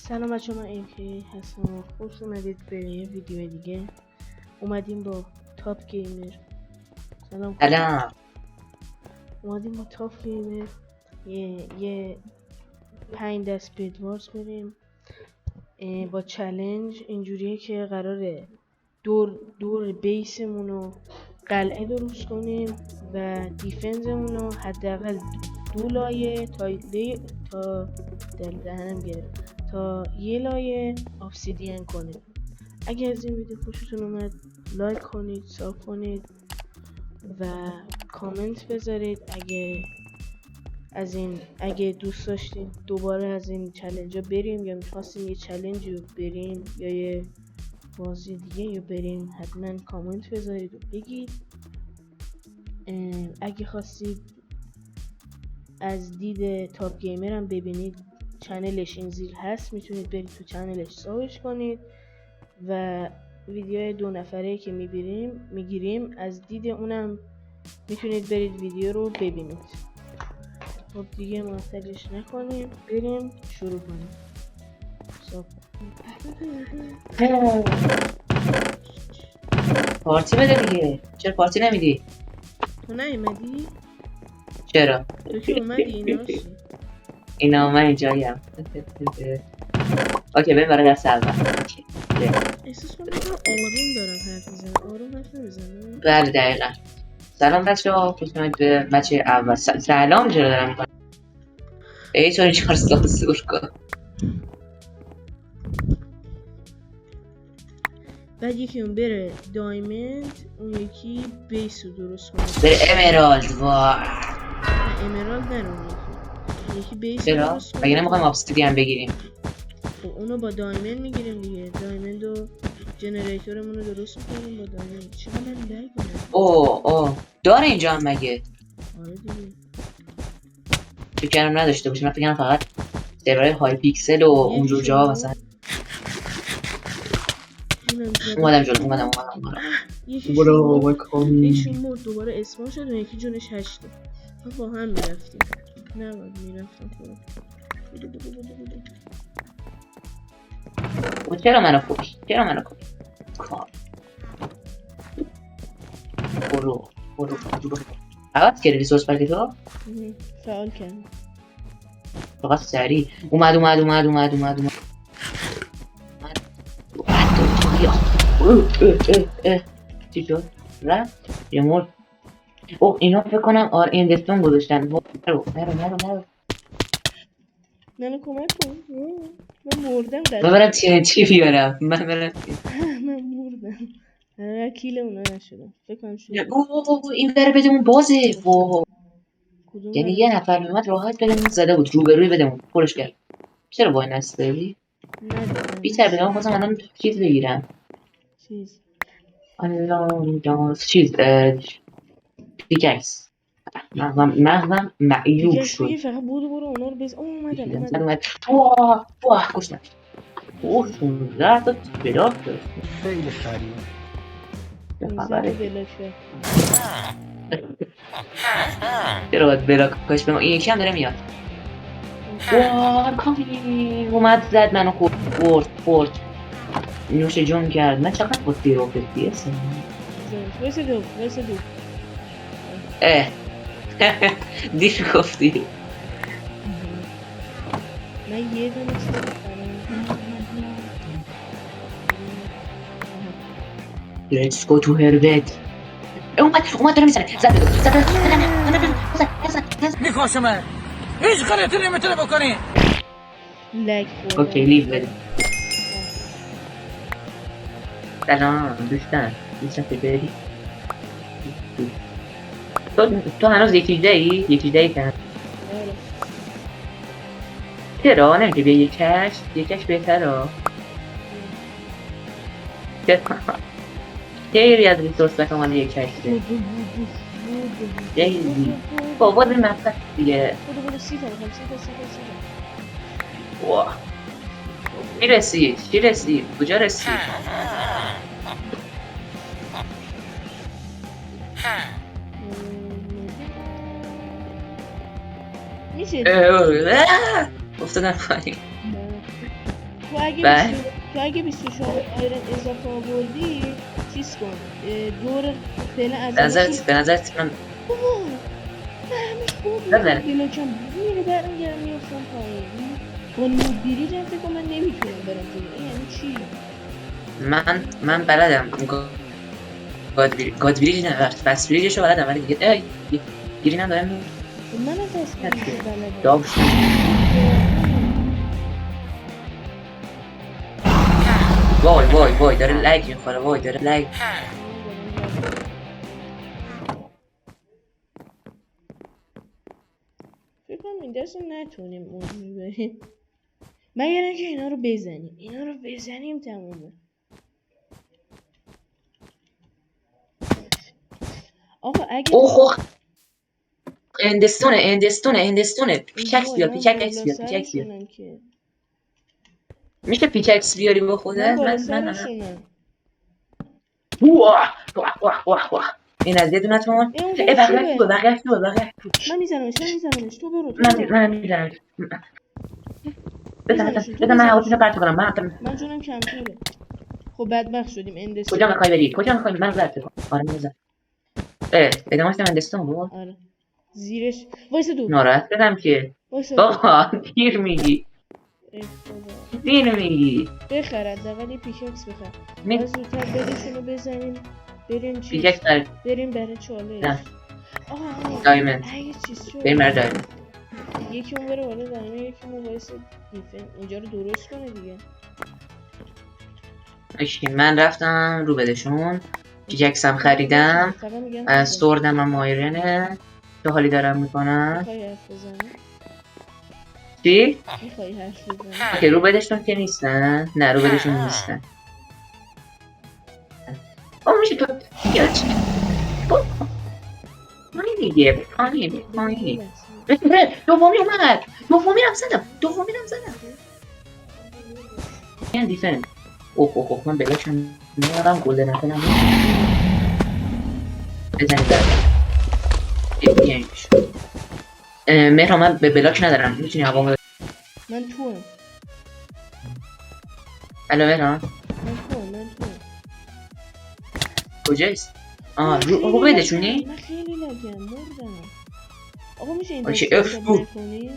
سلام بچه، من AK هستم. خوش اومدید به یه ویدیو دیگه. اومدیم با تاپ گیمر. سلام. اومدیم با تاپ گیمر یه 5 دست بدوارز بریم با چالش. اینجوریه که قراره دور بیسمون رو قلعه درست کنیم و دیفنزمون رو حداقل 2 لایه تا یه لایه obsidian کنیم. اگه از این ویدیو خوشتون اومد لایک کنید، ساب کنید و کامنت بذارید. اگه دوست داشتید دوباره از این چالش بریم یا میخواستین یه چالش رو بریم یا یه بازی دیگه رو بریم، حتما کامنت بذارید و بگید. اگه خواستید از دید تاپ گیمر هم ببینید، چنلش این زیر هست، میتونید برید تو چنلش سرچ کنید و ویدیو 2 نفره که میگیریم از دید اونم میتونید برید ویدیو رو ببینید. خب دیگه معطلش نکنیم، بریم شروع کنیم. پارتی بده دیگه. چرا پارتی نمیدی؟ تو نیومدی؟ چرا؟ تو که اومدی اینا من اینجاییم. اوکی بریم برای دست اول. احساس کنم آروم دارم حرف میزنم. آروم حرف نمیزنم. بله دقیقا. سلام بچه‌ها، خوش اومدید به بچه اول. سلام چرا دارم میکنم؟ ای تو 4 سال سور کن. بعد یکی اون بره دایمند، اون یکی بیس رو درست کنه. بره امرالد. واه امرالد نه، یکی بیس چرا؟ درست کنه. مگه نمیخوایم obsidian بگیریم؟ خب اونو با دایمند میگیریم دیگه. دایمند و جنریتورمون رو درست میکنیم با دایمند. چرا من لگ میاد؟ اوه داره اینجا هم مگه؟ آره دیگه. فکرم نداشته باشیم. من فکرم فقط سرورهای های پیکسل و اونجور جا مثلا. اومدم جلو. برو بکنی. یکیشون مرد دوباره اسمان شد و یکی جونش 8. ما با هم میرفتیم. نباید میرفتم خودم. چرا منو کشت؟ کار. برو عوض کردی ریسورس پک تو؟ فعال کردم. فقط سریع اومد. چی شد؟ رفت؟ یه مرد. اوه اینا فکر کنم اندستون گذاشتن. نرو منو کمک کن. من مردم. من برم TNT بیارم. من مردم. من کیل اونا نشدم. فکر کنم شد. این بره بدمون بازه. یعنی کدوم یه نفر میومد راحت بدمون زده بود. روبروی بدمون پرش کرد. چرا وای نستدی؟ بیتر بدم خواستم الان چیز بگیرم. چیز پیککس. مغزم معیوب شد. دیگه فقط برو اونا رو بز. اومدن. واه کشتم. اوه 16 تا بلاک داشت. خیلی خریه. چرا باید بلاک کاش به ما؟ این یکی هم داره میاد. واه کامی اومد زد منو خورد. نوش جون کرد. من چقدر با دیروفتی هستم. ویسه دو دیر گفتی. من یه دونه Let's go to her bed. اومد داره میزنه. زد. میخواشمه هیچ کاری نمیتونه بکنی. لگ اوکی لیو بده. سلام دوستان چطوری؟ تو هنوز یک چیزایی کن. چرا نمیشه بیا یکش بهتره. خیلی از ریسورس بکن مال یک کشته. خیلی بابا این مفت دیگه. واه چی رسید؟ کجا رسید؟ میشه افتادم پایین. بله. تو اگه 24 آیرن اضافه آوردی چیز کن دور فعلا از به نظرت من بابا فهمش بود بزنه. بلاکم میره برمیگردم میافتم پایین با نوبیری هم فکر کنم من نمیتونم برم جلو این یعنی چی؟ من بلدم گادبریج نه فست بریجشو بلدم ولی دیگه گیری ندارم خب من هم فست بریج بلدم داغ شد. وای داره لگ میخوره وای داره لگ فکر کنم این دست رو نتونیم اون بریم مگر اینکه اینا رو بزنیم تمومه آقا اگه اوه اندستونه پیککس بیار پیککس بیار که میشه پیککس بیاری با من خودت بالا من سرشونم واه این از یه دونتون اون بقیه من میزنمش تو برو من میزنم تو بزن من حواسینو پرت کنم من جونم کمتره خب بدبخت شدیم اندستون کجا میخوای بری کجا میخوای من زرد کن آره من زرد ادامه هستم اندستون بود آره زیرش وایسا دو ناراحت بدم که وایسا بابا دیر میگی ای خدا دیر میگی بخر حداقل یه پیککس بخر می- باید زودتر بدشونو بزنیم بریم چیز پیککس در بریم برای چالش نه. آقا دایمند اگه چیز شد بریم برای دایمند یکی اون بره بالا دایمه یکی اون وایسا دیفن اینجا رو درست کنه دیگه اشکی من رفتم رو بدشون پیککس هم خریدم فقط میگم سوردم هم آیرنه چه حالی دارم میکنم میخوای حرف بزنی چی؟ میخوای حرف بزنی اوکی رو بدشون که نیستن نه رو بدشون نیستن میشه تو یا چی؟ پایین دیگه پایین دومی اومد دومی رم زدم این دیفن اوه من بلاکم میارم گلده نکنم بزنید در مهران من به بلاک ندارم میتونی هوا من تو هم الو مهران من تو کجایست؟ رو بدشونی؟ من خیلی لگم مردم آقا میشه این آچه، دست اف، رو نکنیم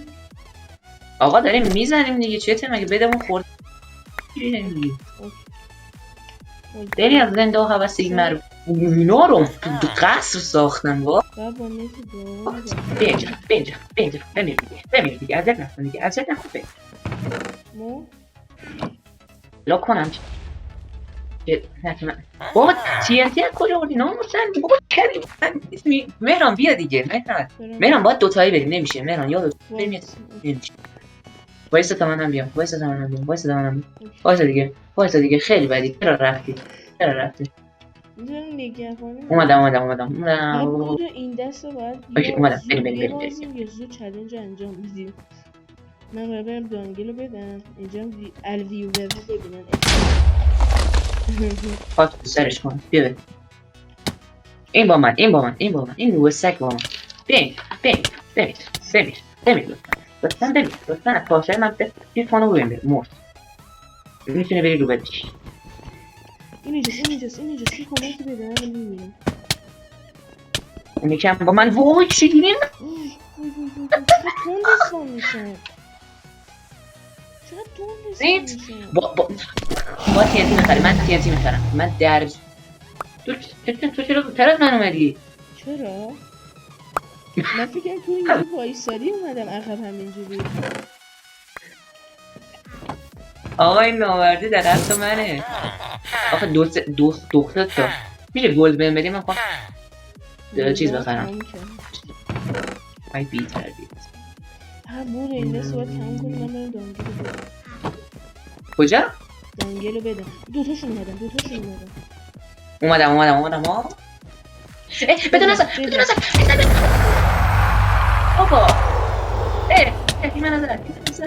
آقا داریم میزنیم دیگه چته مگه بدمون خورد بری از زنده و حوثی مرو اینا رو تو قصر ساختن با با نتی دارم بینجا بمیر دیگه ازت نکن دیگه مو لا کنم بابا TNT از کجا آوردی ناموسن بابا کردی مهران بیا دیگه مهران باید دوتایی بریم نمیشه مهران یادت بریم نمیشه وایسا تا منم بیام وایسا دیگه خیلی بدی چرا رفتی میذارم نگهبانه اومدم بود این دست رو باید اوکی، یا اومدم. زود بریم. ببازیم یا زود چلنج رو انجام بدیم من باید برم دانگل رو بدم اینجا هم الویو ببینن خاک تو سرش کن بیا این با من این نوه سگ با من بمیر لطفاً از پاشای من بیر فانو ببین مرد میتونه بری رو بدش اینجاست یه کمکی بده من میمیرم اون یکم با من وای چی دیدیم چقدر تند اسلام میشن با TNT میخری من TNT میخرم من در تو چرا از من اومدی چرا؟ من فکرم تو اینجا وایسادی اومدم عقب همینجوری آقا این ناورده در حق منه آخه دختر تا میشه گلد بهم بدی من خواهم چیز بخرم ای بی تربیت بوده این دست باید تموم کنیم من برم دانگل رو بدم کجا؟ دانگل رو بدم دوتاشون اومدم اومدم بدون نزد بابا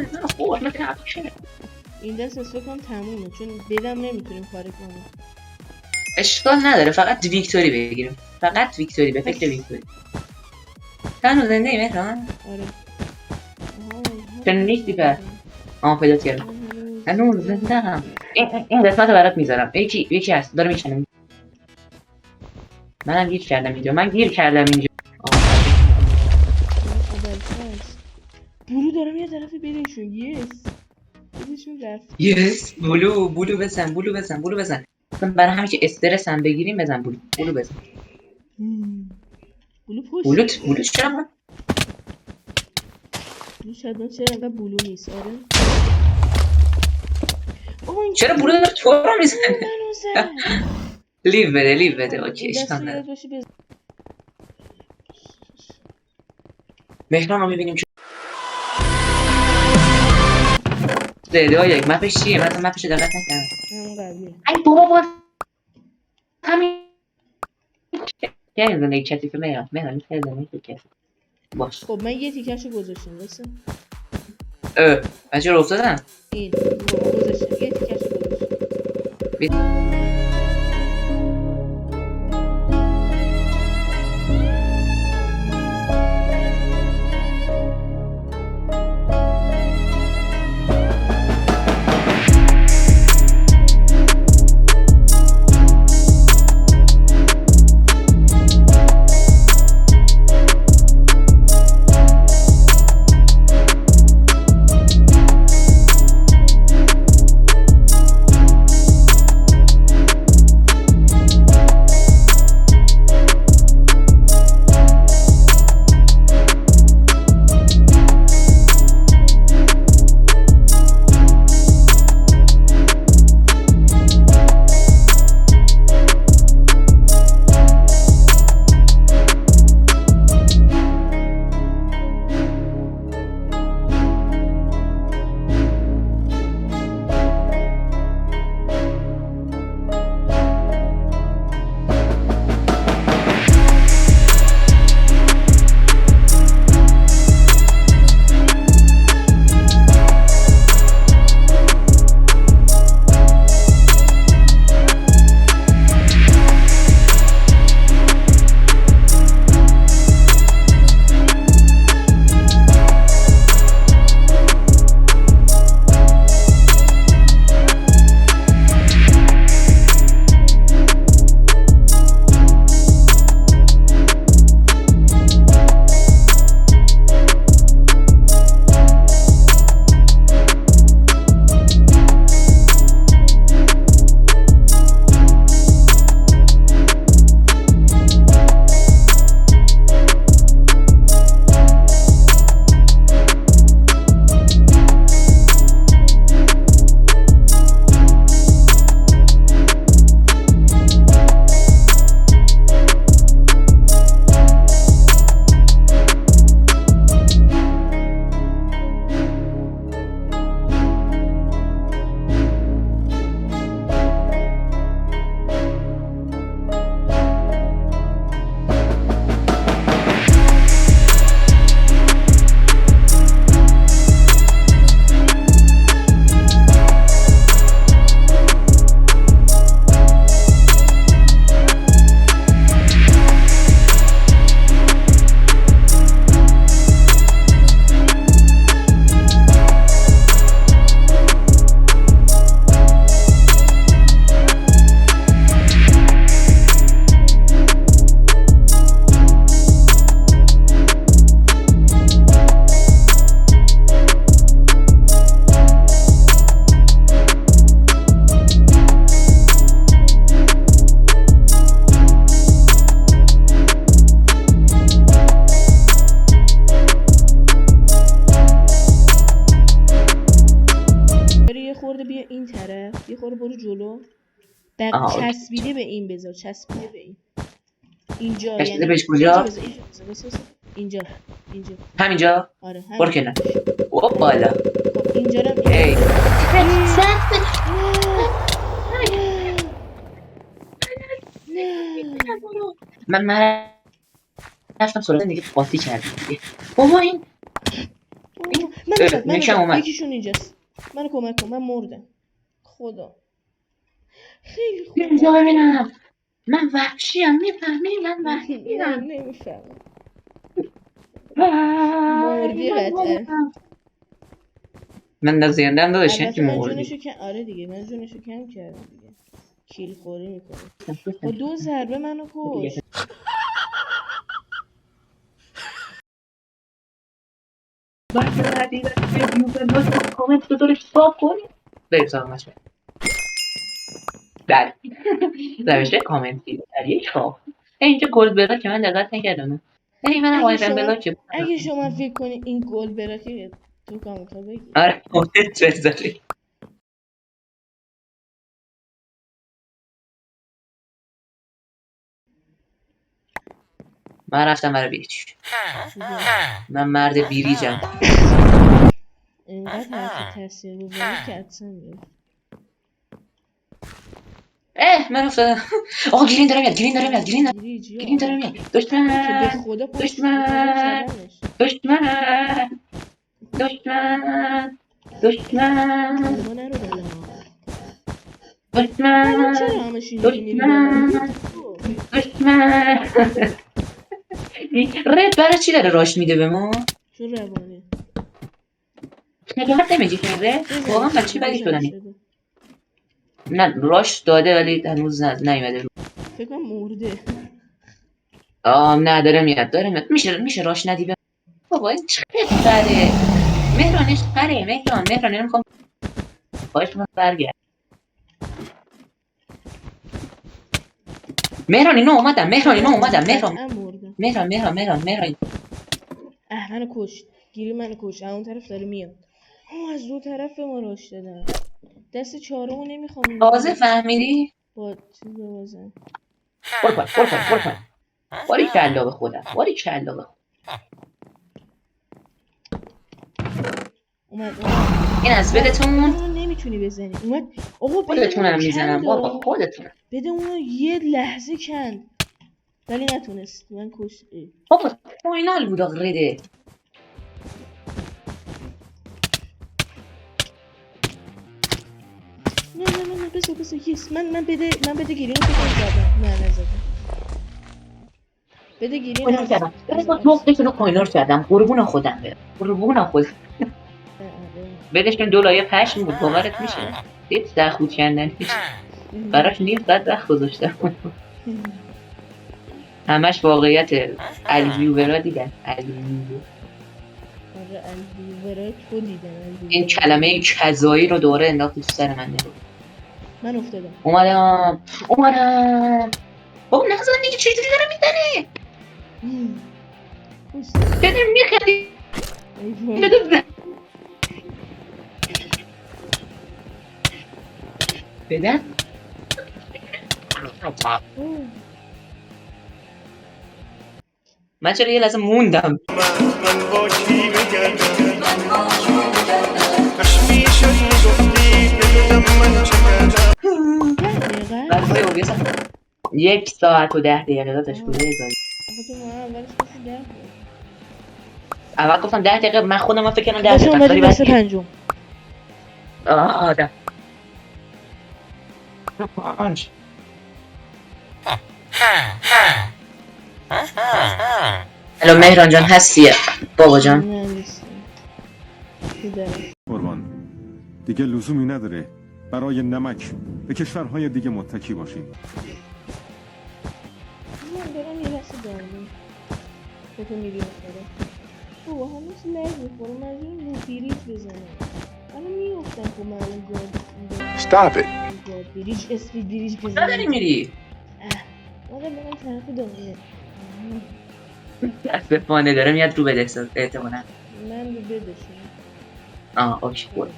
من خورد این دست فکر کنم تمومه چون بدم نمیتونیم کاری کنیم اشکال نداره فقط ویکتوری بگیریم به فکر ویکتوری تنو زنده ای مهران؟ آره چون نیستی پر پیدا کردم هنوز زندم. این قسمت رو برات میذارم. یکی هست داره میشنم. منم گیر کردم اینجا. من گیر کردم اینجا. بلو دارم یه طرف برشون. یس بلوشون رفت. یس بلو بزن. من برای همین که استرس هم بگیریم بزن بلو بزن. بلو پشت. بلو چرا؟ بلو شاید چرا انقدر بلو نیست. آره چرا بلو داره تو رو میزنه؟ منو زد. لیو بده اوکی اشکال نداره. مهران رو میبینیم چه یک مپش چیه؟ من مپش دقت نکردم. همون قبلیه. ای بابا باز همین یعنی زندگی کسی که مهران میخوای زندگی کسی باش. خب من یه تیکشو گذاشتم واسه من چرا افتادم؟ این گذاشتم یه تیکشو گذاشتم. برو جلو. چسبیده به این بذار. چسبیده به این. اینجا یعنی بهش کجا؟ اینجا. همینجا؟ آره برو کنار. او بالا. خب اینجا رو من رفتم سراغ دیگه قاطی کردم. بابا این من یکیشون اینجاست. منو کمک کن. من مردم. خدا. خیلی خوب. اینجا ببینم. من وحشیم. میفهمی من وحشیم. نمیفهمم. مردی قطعه. من نزیندم داداش البته که من موردی جونشو کم، آره دیگه من جونشو کم کردم دیگه. کیل خوری میکنه. با 2 ضربه منو کش. بعدی ویدیو به لطفا کامنت بذارید ساب کنید بریم سلامش بریم بله نوشته کامنت در یک خواب اینجا گل بلا که من دقت نکردم منم وایدم بلا که اگه شما فکر کنی این گل براکه تو کامنت ها بگی. آره کامنت بذارید من رفتم برای بیچ من مرد بیریجم اینقدر حرف تاثیر گذاری که اصلا میاد. من افتادم آقا گرین داره میاد گرین داره میاد بیریج یا گرین داره میاد که به دشمن خدا پشت دشمن زدنش. دشمن دشمن دشمن بالا نرو بالا. دشمن چرا همش اینجوری میری بالا؟ دشمن رد برای چی داره راش میده به ما؟ چون روانه. نگهت نمیگی که رد؟ واقعا برای چی بدی شدنی؟ نه راش داده ولی هنوز نیومده فکر کنم مرده. نه داره میاد میشه راش ندی به بابا این چه خره مهرانش خره مهران نمیخوام باش من برگرد مهران اینو اومدم مهران منو کشت. گیری منو کشت. اون طرف داره میاد. از دو طرف به ما راش دادن. دست چهارمو نمیخوام. تازه فهمیدی؟ با چیز بازن. برو پای باری کلا به خودم اومد. این از بدتون نمیتونی بزنی. اومد. آقا خودتونم میزنم بابا خودتون بده اونو یه لحظه کند. ولی نتونست. من کشت. بابا فاینال بود رده نه بسو یس. من بده گیرین رو فکر زدم. نه نزدم. بده گیرین فاینال کردم جفتشونو فاینال کردم قربون خودم بدشون دو لایه پشم بود باورت میشه هیچ زخود کندن براش نیم ساعت وقت گذاشتم همش واقعیت الویورا دیدن این کلمه کذایی رو دوره انداخت تو سر من نبود من افتادم اومدم بابا نزن دیگه چجوری داره میزنه چه میخوادی بدن من چرا یه لحظه موندم من با کی بگردم کاش میشد میگفتی بدونم من چه کردم 1 ساعت و 10 دقیقه داداش کجای گاهی اول گفتم 10 دقیقه من خودم فکر کنم 10 دقیقه ولی بعد پنجم آدم پنج الو مهران جان هستی بابا جان قربان دیگه لزومی نداره برای نمک به کشورهای دیگه متکی باشیم من دارم یه لحظه دارم تو میری افتاده بابا هنوز لگ میخوره مجبور رو بیریج بزنم الان میفتم خب من الان گاد Stop it. گاد بیریج اسپید بیریج بزنم نداری میری آقا برم طرف دانیه اسفانه داره میاد رو بده احتمالا من رو بدشم اوکی بود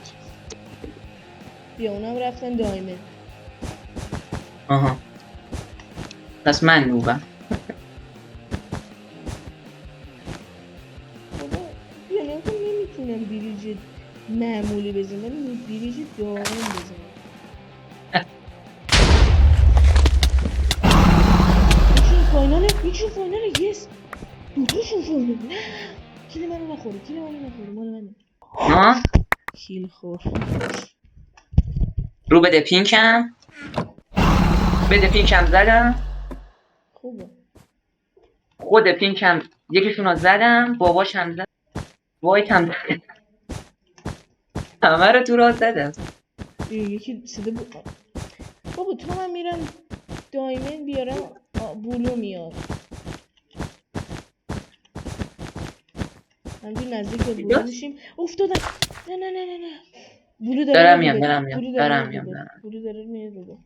بیا اونم رفتن دایمه پس من نوبم بیا نمیتونم بیریج معمولی بزنم ولی بیریج دارم بزنم یکیشون فایناله یس دوتاشون فایناله نه کیل منو نخوره مال منه کیل خور رو بده پینکم زدم خوبه خود پینکم یکیشون رو زدم باباش هم زد وایت هم زد همه رو تو راه زدم. یکی صدا بابا تو من میرم دایمن بیارم بلو میاد. همجور نزدیک به بلو میشیم. افتادم. نه بلو داره دارم میاد میام بلو. دارم میام بلو دارم میام بلو. دارم. بلو داره میاد بلو.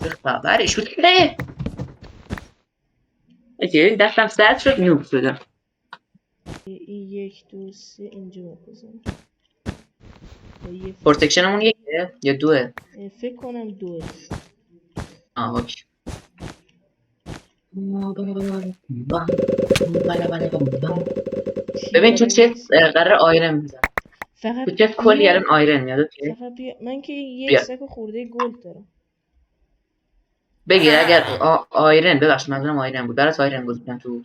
چه خبرش بود؟ نه اوکی دستم سرد شد میوم شدم. این 1 2 3 اینجا بزن. پروتکشنمون یکه یا دوه؟ فکر کنم 2. اوکی. ببین تو چه قرار آیرن میزن. فقط تو چه کلی الان آیرن میاد. اوکی فقط بیا. من که یک بیا. سک خورده گلد دارم. بگیر اگر آیرن ببخش منظورم آیرن بود برات آیرن گذاشتم تو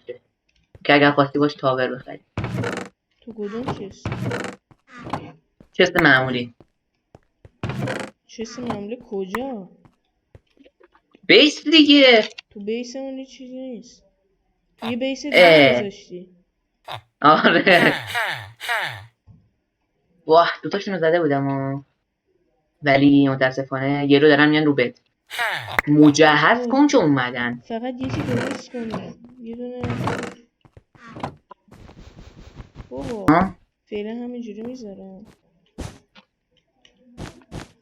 که اگر خواستی باش تاور بخری. تو کدوم چست معمولی. چیز معمولی کجا؟ بیس دیگه. تو بیس اون هیچ چیزی نیست. تو یه بیس دیگه گذاشتی. آره واه دوتاشونو زده بودم ولی متاسفانه یه رو دارن میان رو بد. مجهز کن که اومدن. فقط یکی درست کنه. یه دونه بابا فعلا همینجوری میذارم.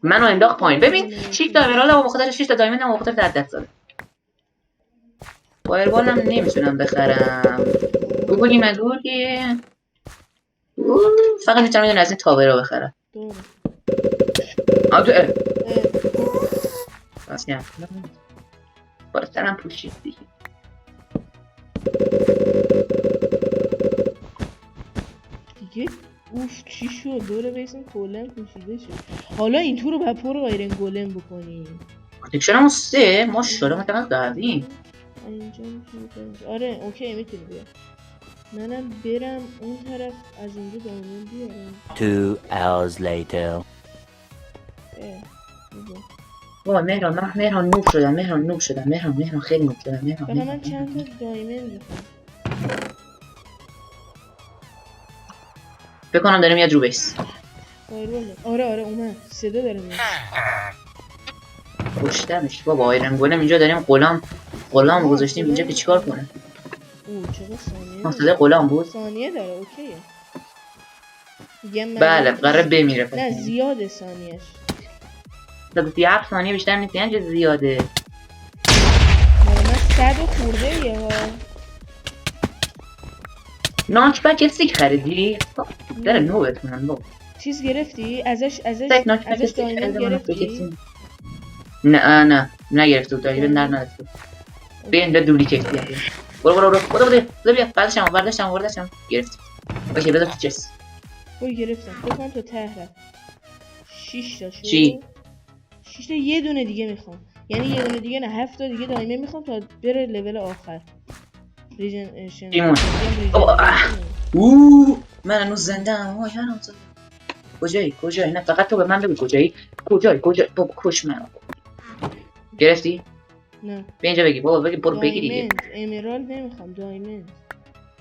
منو انداخت پایین. ببین 6 تا امرالدم بخاطر 6 تا دایمندم بخاطر دست زده. فایربالم نمیتونم بخرم. بگولی مگولی فقط میتونم از این تاور رو بخرم. آره راست میگم بالاترم پوشید دیگه. اوف چی شد؟ دور بیسم کلن پوشیده شد. حالا این تو رو با پر آیرن گولم بکنیم. پروتکشنمون 3 ماشاءالله ما چقدر قوییم. اینجا میتونی. آره اوکی میتونی بیا. منم برم اون طرف از اینجا دایمون بیارم. 2 hours later. وای مهران نوب شدم. مهران خیلی نوب شدم. فقط من چند تا دایمن میخوام. فکر کنم داره میاد رو بیس. آره اومد. صدا داره میاد. کشتمش بابا. آیرن گولم اینجا داریم غلام گذاشتیم اینجا که چیکار کنه؟ اوه چقدر ثانیه صدای غلام بود؟ ثانیه داره اوکیه. بله قراره بمیره. نه زیاده ثانیهش. 37 ثانیه بیشتر نیست، یعنی چه زیاده. مال من 100 خورده یه ها. ناچ بک استیک خریدی؟ داره نوبت کنن بابا. چیز گرفتی؟ ازش ناچ بک استیک دایموند گرفتی؟ نه نگرفته بود، دایی نه نداشته. بین به دولی کشتی هم برو بیا برداشتم گرفت. اوکی بذار تو چست. اوی گرفتم بکن تو ته رفت. 6 تا شد. چی؟ 6 تا یه دونه دیگه میخوام، یعنی یه دونه دیگه نه 7 تا دیگه دایمه میخوام تا بره لول آخر. ریجنریشن ایمون. من هنوز زنده ام. وای هنوز زنده. کجایی؟ نه فقط تو به من بگو کجایی؟ بابا کش منو. گرفتی؟ نه بیا اینجا بگی بابا، بگی برو بگی دیگه. دایمند امرالد نمیخوام، دایمند.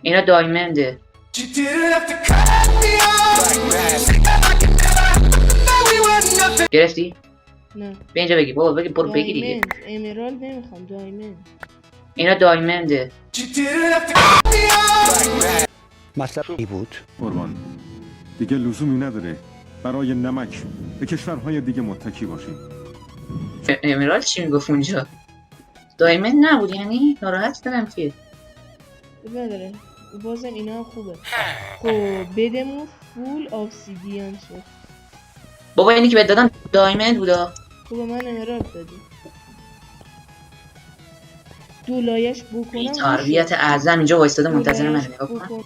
اینا دایمنده. گرفتی؟ نه بیا اینجا بگی بابا، بگی برو بگی دیگه. دایمند امرالد نمیخوام، دایمند. اینا دایمنده. مطلب ای بود قربان دیگه لزومی نداره برای نمک به کشورهای دیگه متکی باشیم. امرالد چی میگفت اونجا؟ دایمند نبود یعنی؟ ناراحت دارم که نداره بازم اینا هم خوبه. خب بدمون فول آبسیدیان شد. بابا اینی که بهت دادم دایمند بودا. تو به من امرالد دادی. دولایش بکنم تربیت اعظم اینجا وایستاده منتظر من. نگاه کن.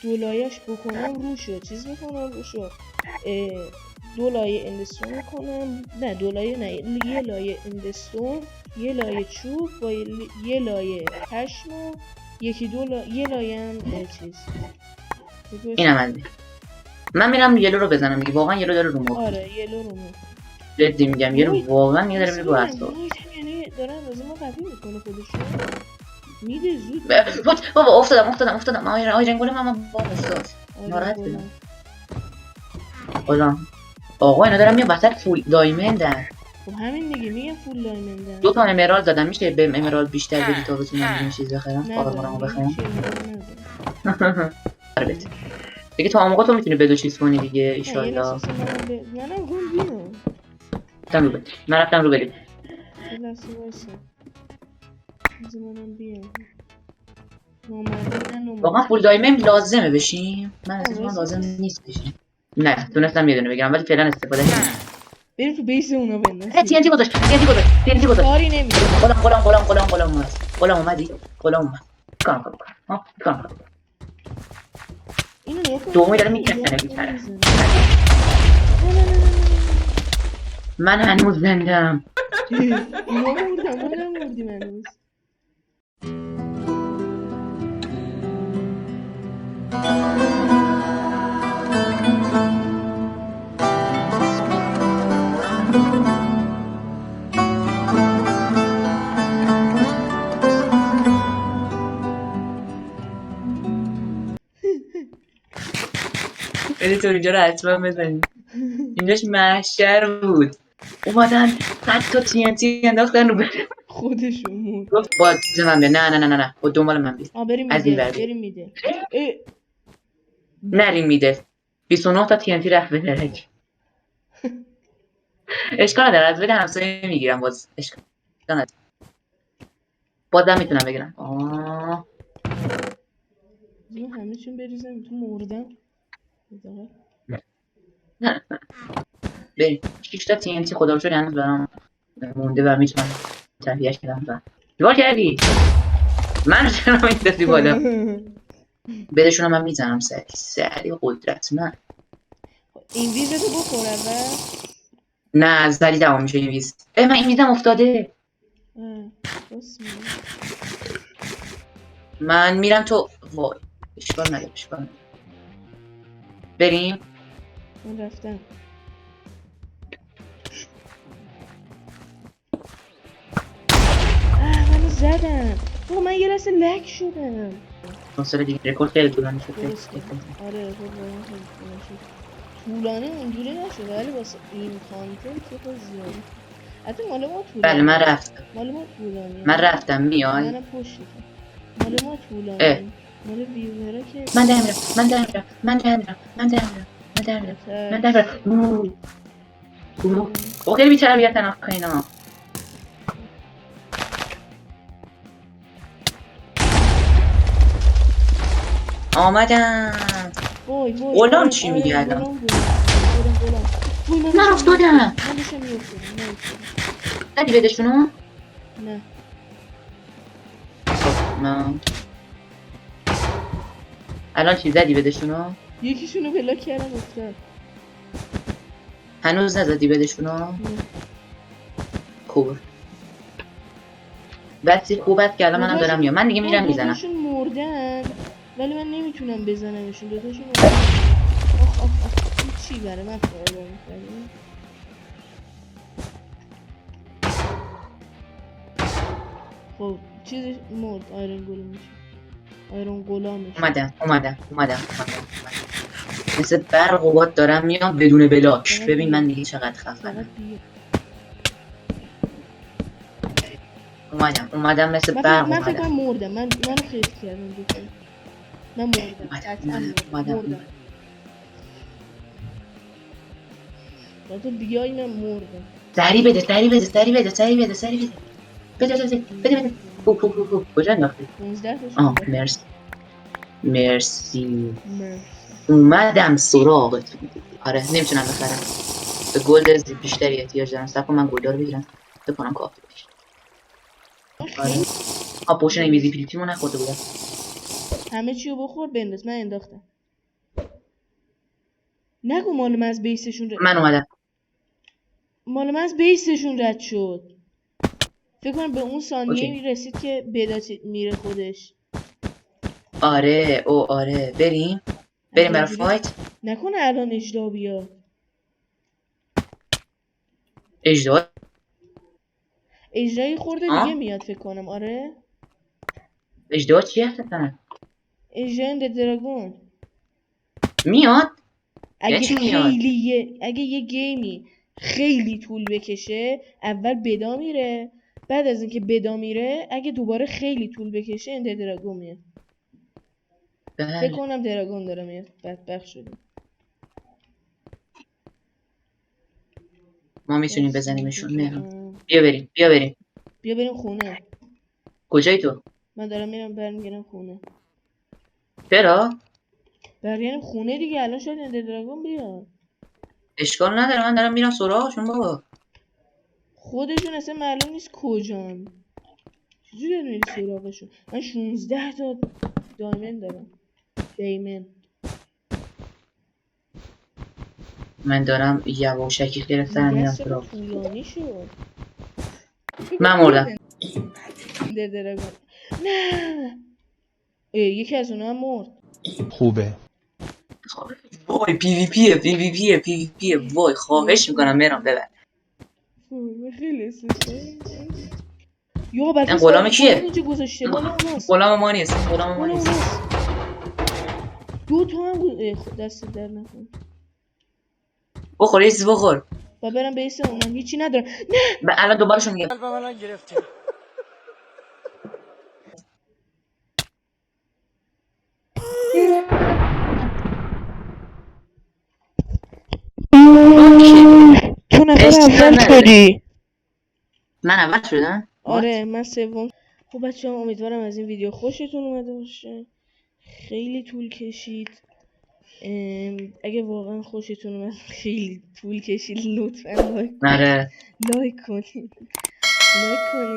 دولایش بکنم رو شد. چیز میکنم رو شد. 2 لایه اندستون میکنم. نه 2 لایه نه، یه لایه اندستون، یه لایه چوب با یه لایه پشم و یکی یه لایه هم چیز. اینم از من میرم یلو رو بزنم دیگه. واقعا یلو داره رو مخ. آره یلو رو مخ. جدی میگم یلو واقعا میاد داره میره رو اعصاب. یعنی داره از ما قوی میکنه خودشو. میده زود. بابا افتادم. آی رنگوله من بابا افتاد. ناراحت شدم. خدا آقا اینا دارم میام وسط فول دایمندن. خب همین دیگه میگم فول دایمندن. 2 تا امرالد زدم. میشه به امرالد بیشتر بدی تا بتونم این چیز بخرم؟ آرمورمو بخرم. دیگه تا موقع تو میتونی بدو چیز کنی دیگه ایشالله. منم روم بیام. من رفتم رو بریم. یه لحظه وایسا. بذار منم بیام. نامرده نه واقعا فول دایمند لازمه بشیم؟ من از من لازم نیست بشیم. نه تونستم یه دونه بگیرم ولی فعلا استفاده نمی‌کنم. بریم تو بیس اونا بندازیم. TNT گذاشت. کاری نمی‌کنه. غلام اومدی. کام. اینو نگاه کن. دومی داره میکنه بیچاره. من هنوز زندم. اینا مردم منم مردیم هنوز. تو اینجا رو حتما بزنیم. اینجاش محشر بود. اومدن 100 تا TNT انداختن رو برم. خودشون مرد. گفت با چیز من بیا. نه خود دنبال من بیا. بریم از این میده. ور بریم میده. نریم میده. 29 تا TNT رفت به درک. اشکال نداره از بده همسایه میگیرم باز. اشکال نداره. بازم میتونم بگیرم. همه چون بریزم تو مردم. بریم 6 تا TNT خدا رو شکر هنوز برام مونده و میتونم تهیه‌اش کنم. دیوار کردی؟ من چرا میندازی بالا؟ بدشونم من میزنم سری قدرتمند. این ویزتو بخور اول. نه زدی تمام میشه این ویز. من این ویزم افتاده. من میرم تو. وای اشکال نداره. بریم. من رفتم. منو زدم. من یه لحظه لک شدم. مثلا دیگه رکورد خیلی طولانی شد. آره طولانی اونجوری نشده ولی واسه این کانتنت که زیادی. حتی مال ما طولانی. بله من رفتم. مال ما طولانی. من رفتم میای. منم پشتم. مال ما طولانی. مال ویورا که من دارم. نه در او خیلی بی‌تربیتن آخه اینا. آمدم. وای وای غلام آره، چی آره، میگه الان؟ غلام غلام. وای، من من داشتم افتادم. می‌افتادم. من داشتم می‌افتادم. زدی بدشونو؟ نه نه. الان چی زدی بدشونو؟ یکیشونو بلاک کردم افتاد. هنوز نزدی بدشونو؟ نه. خوب. بسی خوبت که الان منم دارم میام. من دیگه میرم میزنم. دوتاشون مردن ولی من نمیتونم بزنمشون. دوتاشون مردن. آخ آخ آخ، این چی برای من فرار می‌کنی؟ خب چیزش مرد. آیرون گلومش. آیرون غلامش. اومدم. مثل برق و باد دارم میام بدون بلاک. فقط ببین بیا. من دیگه چقدر فقط خفنم. بیا. اومدم مثل برق من فکر کنم اومدم. مردم. منو خیلی کردم دوتا. من مردم. قطعا مردم. و تو بیای من مردم. سری بده. بده. خوب. کجا انداختی؟ 15 تاشون آه انداختم. مرسی. مرسی. اومدم سراغت. آره نمیتونم بخرم. به گلد بیشتری احتیاج دارم. صبر کن من گلدا رو بگیرم. بکنم کافی بشه. آره. پوشن اینویزیبیلیتی مو نخورده بودم. همه چیو بخور بنداز. من انداختم. نگو مال من از بیسشون من اومدم. مال من از بیسشون رد شد. فکر کنم به اون ثانیه اوکی. رسید که بدات میره خودش. آره بریم برای فایت. نکنه الان اجدا بیاد. اجدا اجرایی خورده دیگه میاد فکر کنم. آره اجدا چی هستن؟ اجرا اند دراگون میاد؟ اگه چی میاد؟ اگه یه گیمی خیلی طول بکشه اول بدا میره. بعد از اینکه بدا میره اگه دوباره خیلی طول بکشه اند دراگون میاد. فکر بله. کنم دراگون داره میاد. بدبخت شدیم. ما میتونیم بزنیمشون. نه. می‌کنم. بیا بریم. بیا بریم خونه. کجایی تو؟ من دارم میرم برمیگردم خونه. چرا؟ برگردم خونه دیگه. الان شاید اند دراگون بیاد. اشکال نداره من دارم میرم سراغشون بابا. خودشون اصلا معلوم نیست کجان. چجوری داری میری سراغشون؟ من 16 تا دایمن دارم. دیمن. من دارم یواشکی خیلی سرم میرم میگه چقدر سراغ. طولانی شد. من مردم. اند دراگون. نه یکی از اونها هم مرد. خوبه. وای پی وی پیه وای خواهش میکنم میرم ببر. خیلی استثنایی. یا بعد این غلام غلام کیه؟ اینجا گذاشته. مال اوناست. غلام ما نیست. مال اوناست. دو تا هم خود دست در نکن. بخور یه چیزی بخور. و برم بیس اونم هیچی ندارم. نه الان دوبارشون میگم. تو نفر اشکال اول نداره. شدی. من اول شدم؟ آره من سوم. خب بچه ها امیدوارم از این ویدیو خوشتون اومده باشه. خیلی طول کشید. اگه واقعا خوشتون اومد خیلی طول کشید لطفا آره. لایک کنید.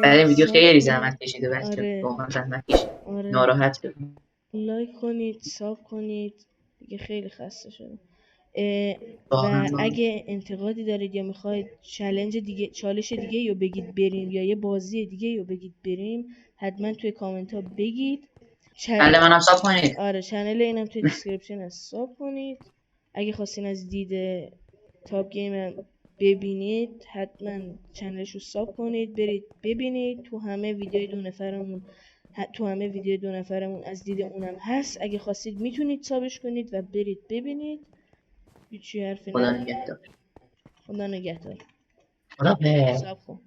برای این ویدیو ساب خیلی کنید. زحمت کشیده بچه. آره واقعا زحمت کشید. آره ناراحت شد. لایک کنید. ساب کنید دیگه. خیلی خسته شدم. واقعا و اگه انتقادی دارید یا میخواید چالش دیگه یا بگید بریم یا یه بازی دیگه یا بگید بریم حتما توی کامنت ها بگید. بله منم ساب کنید. آره چنل اینم توی دیسکریپشن هست. ساب کنید. اگه خواستین از دید تاپ گیم ببینید حتما چنلش رو ساب کنید. برید ببینید. تو همه ویدیوی دو نفرمون از دید اونم هست. اگه خواستید میتونید سابش کنید و برید ببینید. هیچی حرفی خدا ندارم. نگهدار. خدا نگهدار. خدا به ساب کن.